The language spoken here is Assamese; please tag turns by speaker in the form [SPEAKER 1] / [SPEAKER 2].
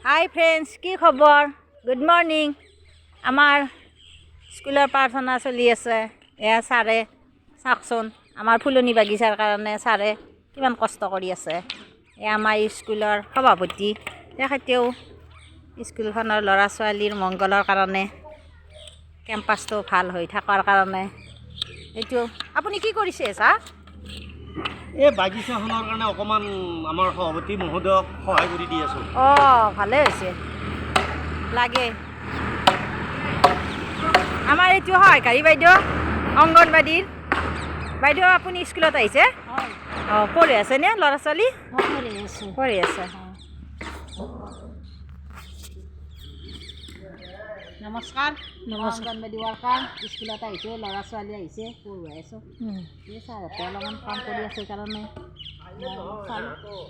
[SPEAKER 1] হাই ফ্ৰেণ্ডছ, কি খবৰ? Good morning. আমাৰ স্কুলৰ প্ৰাৰ্থনা চলি আছে। এয়া ছাৰে চাওকচোন, আমাৰ ফুলনি বাগিচাৰ কাৰণে ছাৰে কিমান কষ্ট কৰি আছে। এয়া আমাৰ স্কুলৰ সভাপতি, তেখেতেও স্কুলখনৰ ল'ৰা ছোৱালীৰ মংগলৰ কাৰণে, কেম্পাছটো ভাল হৈ থকাৰ কাৰণে এইটো। আপুনি কি কৰিছে ছাৰ?
[SPEAKER 2] এই বাগিচাখনৰ কাৰণে অকণমান আমাৰ সভাপতি মহোদয়ক সহায় কৰি দি আছোঁ।
[SPEAKER 1] ভালে হৈছে, লাগে। আমাৰ এইটো সহায়কাৰী বাইদেউ, অংগনবাড়ীৰ বাইদেউ। আপুনি স্কুলত আহিছে? পঢ়ি আছেনে ল'ৰা ছোৱালী? পঢ়ি আছে। নমস্কাৰ। অংগনবাড়ী ৱাৰ্কাৰ স্কুলত আহিছে, ল'ৰা ছোৱালী আহিছে, পঢ়ুৱাই আছোঁ। এই ছাৰহঁতে অলপমান কাম কৰি আছে কাৰণে চালোঁ।